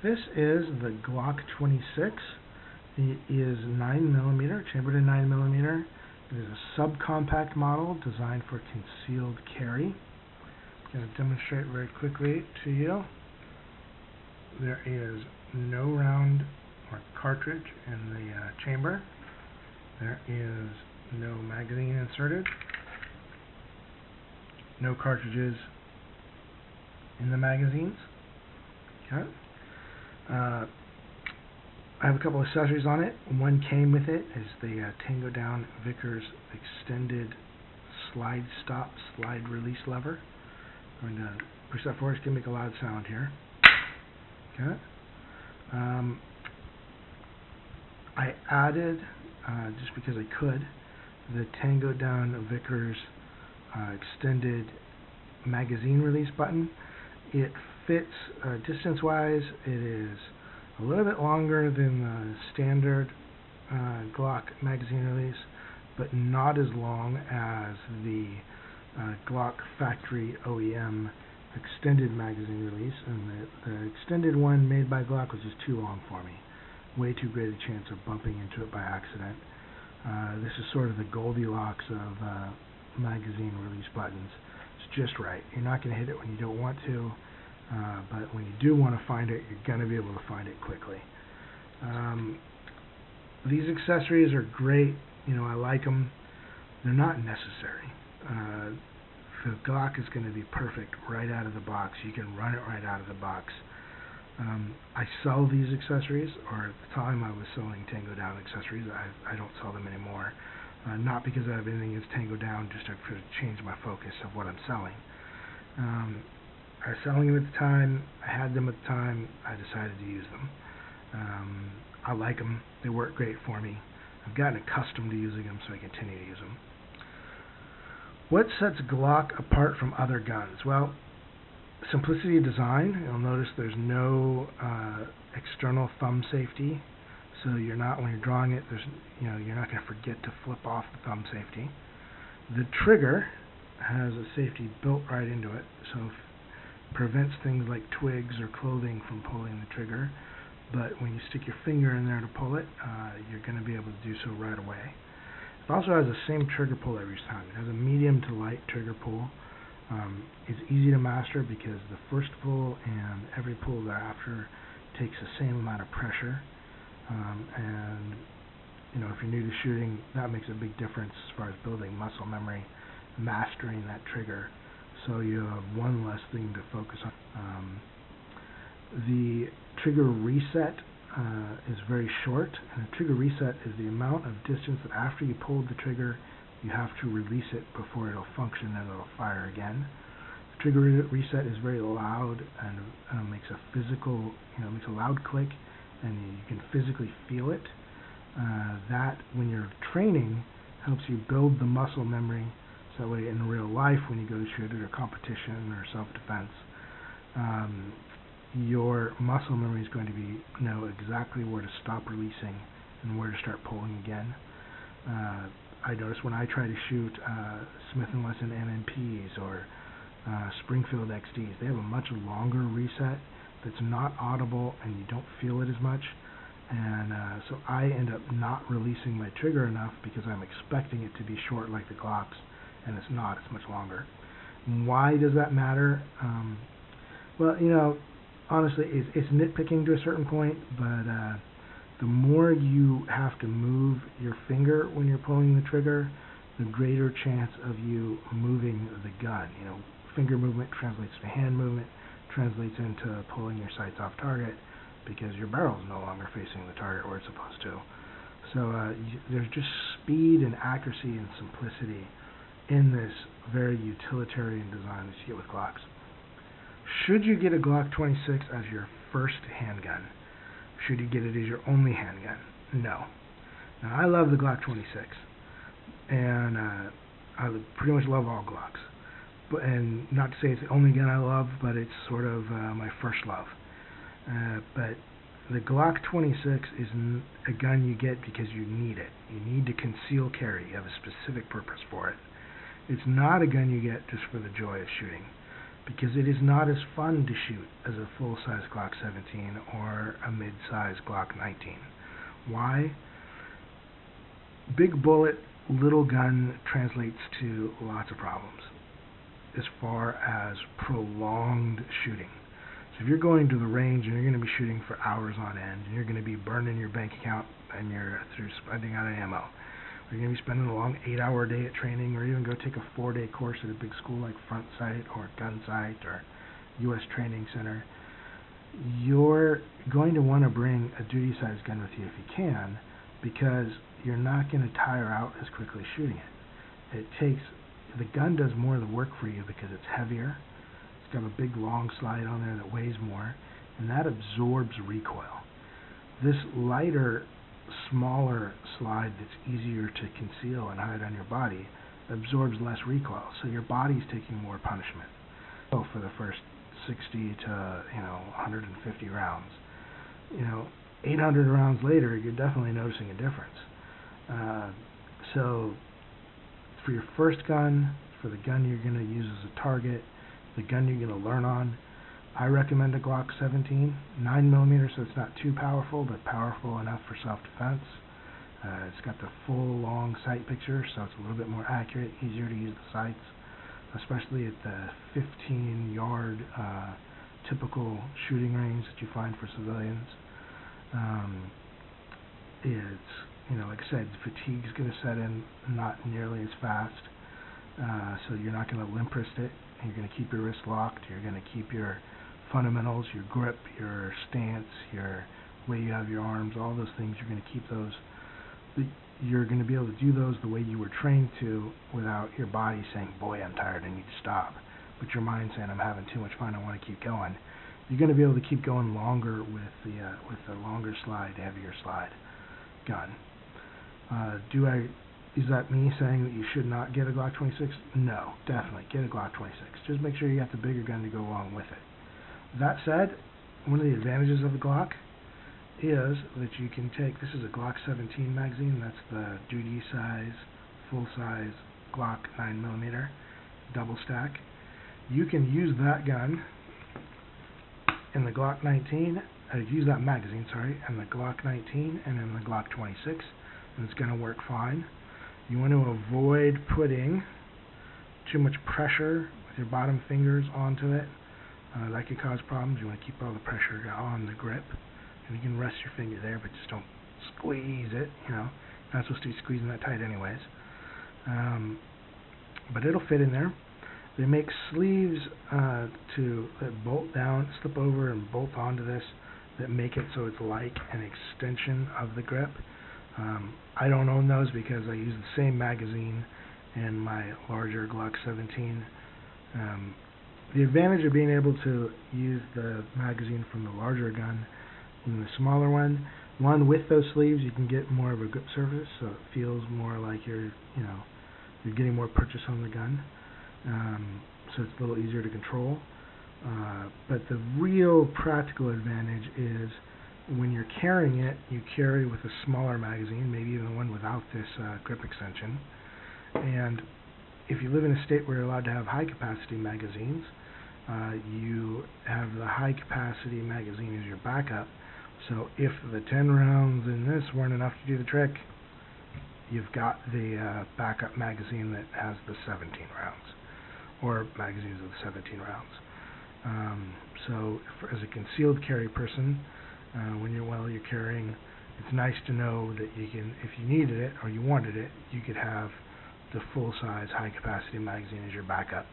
This is the Glock 26. It is 9mm, chambered in 9mm. It is a subcompact model designed for concealed carry. I'm going to demonstrate very quickly to you. There is no round or cartridge in the chamber. There is no magazine inserted. No cartridges in the magazines. Okay. I have a couple of accessories on it. One came with it is the TangoDown Extended Slide Stop slide release lever. I'm going to push that forward. It's going to make a loud sound here. Okay. I added, just because I could, the TangoDown Extended magazine release button. It fits distance-wise. It is a little bit longer than the standard Glock magazine release, but not as long as the Glock factory OEM extended magazine release. And the extended one made by Glock was just too long for me. Way too great a chance of bumping into it by accident. This is sort of the Goldilocks of magazine release buttons. It's just right. You're not going to hit it when you don't want to, but when you do want to find it, you're going to be able to find it quickly. These accessories are great. You know, I like them. They're not necessary. The Glock is going to be perfect right out of the box. You can run it right out of the box. I sell these accessories, or at the time I was selling TangoDown accessories. I don't sell them anymore. Not because I have anything against TangoDown, just to change my focus of what I'm selling. I was selling them at the time. I had them at the time. I decided to use them. I like them. They work great for me. I've gotten accustomed to using them, so I continue to use them. What sets Glock apart from other guns? Well, simplicity of design. You'll notice there's no external thumb safety, so you're not, when you're drawing it, you're not going to forget to flip off the thumb safety. The trigger has a safety built right into it, so it prevents things like twigs or clothing from pulling the trigger. But when you stick your finger in there to pull it, you're going to be able to do so right away. It also has the same trigger pull every time. It has a medium to light trigger pull. It's easy to master because the first pull and every pull thereafter takes the same amount of pressure. And if you're new to shooting, that makes a big difference as far as building muscle memory, mastering that trigger, so you have one less thing to focus on. The trigger reset is very short, and the trigger reset is the amount of distance that after you pulled the trigger, you have to release it before it'll function and it'll fire again. The trigger reset is very loud and makes a physical, makes a loud click, and you can physically feel it. That, when you're training, helps you build the muscle memory, so that way in real life when you go to shoot it or competition or self-defense, your muscle memory is going to know exactly where to stop releasing and where to start pulling again. I notice when I try to shoot Smith & Wesson MMPs or Springfield XDs, they have a much longer reset that's not audible and you don't feel it as much. And so I end up not releasing my trigger enough because I'm expecting it to be short like the Glocks, and it's not. It's much longer. Why does that matter? Well, honestly, it's nitpicking to a certain point, but the more you have to move your finger when you're pulling the trigger, the greater chance of you moving the gun. Finger movement translates to hand movement, translates into pulling your sights off target, because your barrel is no longer facing the target where it's supposed to. So there's just speed and accuracy and simplicity in this very utilitarian design that you get with Glocks. Should you get a Glock 26 as your first handgun? Should you get it as your only handgun? No. Now, I love the Glock 26, and I pretty much love all Glocks. And not to say it's the only gun I love, but it's sort of my first love. But the Glock 26 is a gun you get because you need it. You need to conceal carry. You have a specific purpose for it. It's not a gun you get just for the joy of shooting. because it is not as fun to shoot as a full-size Glock 17 or a mid-size Glock 19. Why? Big bullet, little gun translates to lots of problems as far as prolonged shooting. So if you're going to the range and you're going to be shooting for hours on end, and you're going to be burning your bank account and you're through spending out of ammo, or you're going to be spending a long 8-hour day at training, or even go take a 4-day course at a big school like Front Sight or Gun Sight or U.S. Training Center, you're going to want to bring a duty-sized gun with you if you can, because you're not going to tire out as quickly shooting it. The gun does more of the work for you because it's heavier. It's got a big long slide on there that weighs more, and that absorbs recoil. This lighter, smaller slide that's easier to conceal and hide on your body absorbs less recoil, so your body's taking more punishment. So for the first 60 to 150 rounds, 800 rounds later, you're definitely noticing a difference. So for your first gun, for the gun you're going to use as a target, the gun you're going to learn on, I recommend a Glock 17, 9mm, so it's not too powerful, but powerful enough for self-defense. It's got the full long sight picture, so it's a little bit more accurate, easier to use the sights, especially at the 15-yard typical shooting range that you find for civilians. Like I said, fatigue's going to set in not nearly as fast, so you're not going to limp wrist it. You're going to keep your wrist locked. You're going to keep your fundamentals, your grip, your stance, your way you have your arms, all those things. You're going to keep those. You're going to be able to do those the way you were trained to, without your body saying, "Boy, I'm tired, I need to stop," but your mind saying, "I'm having too much fun, I want to keep going." You're going to be able to keep going longer with the longer slide, heavier slide gun. Is that me saying that you should not get a Glock 26? No, definitely get a Glock 26. Just make sure you got the bigger gun to go along with it. That said, one of the advantages of the Glock is that you can take, this is a Glock 17 magazine, that's the duty size, full size Glock 9mm double stack. You can use that gun in the Glock 19, use that magazine, in the Glock 19 and in the Glock 26, and it's going to work fine. You want to avoid putting too much pressure with your bottom fingers onto it. That could cause problems. You want to keep all the pressure on the grip. And you can rest your finger there, but just don't squeeze it. You're not supposed to be squeezing that tight anyways. But it'll fit in there. They make sleeves to bolt down, slip over, and bolt onto this that make it so it's like an extension of the grip. I don't own those because I use the same magazine in my larger Glock 17. The advantage of being able to use the magazine from the larger gun than the smaller one with those sleeves, you can get more of a grip surface, so it feels more like you're getting more purchase on the gun. So it's a little easier to control. But the real practical advantage is when you're carrying it, you carry with a smaller magazine, maybe even one without this grip extension. And if you live in a state where you're allowed to have high-capacity magazines, you have the high-capacity magazine as your backup. So if the 10 rounds in this weren't enough to do the trick, you've got the backup magazine that has the 17 rounds, or magazines with 17 rounds. So as a concealed carry person, when you're carrying, it's nice to know that you can, if you needed it or you wanted it, you could have the full-size high-capacity magazine as your backup,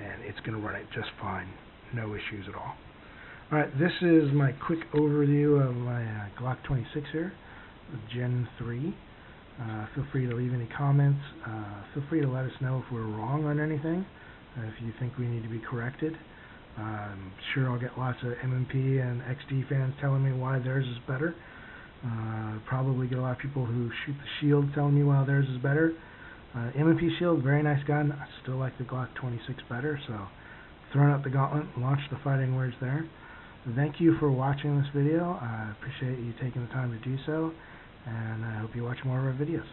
and it's going to run it just fine, no issues at all. Alright, this is my quick overview of my Glock 26 here, Gen 3. Feel free to leave any comments. Feel free to let us know if we're wrong on anything, if you think we need to be corrected. I'm sure I'll get lots of MMP and XD fans telling me why theirs is better. Probably get a lot of people who shoot the Shield telling me why theirs is better. MMP Shield, very nice gun. I still like the Glock 26 better, so throwing out the gauntlet, launch the fighting words there. Thank you for watching this video. I appreciate you taking the time to do so, and I hope you watch more of our videos.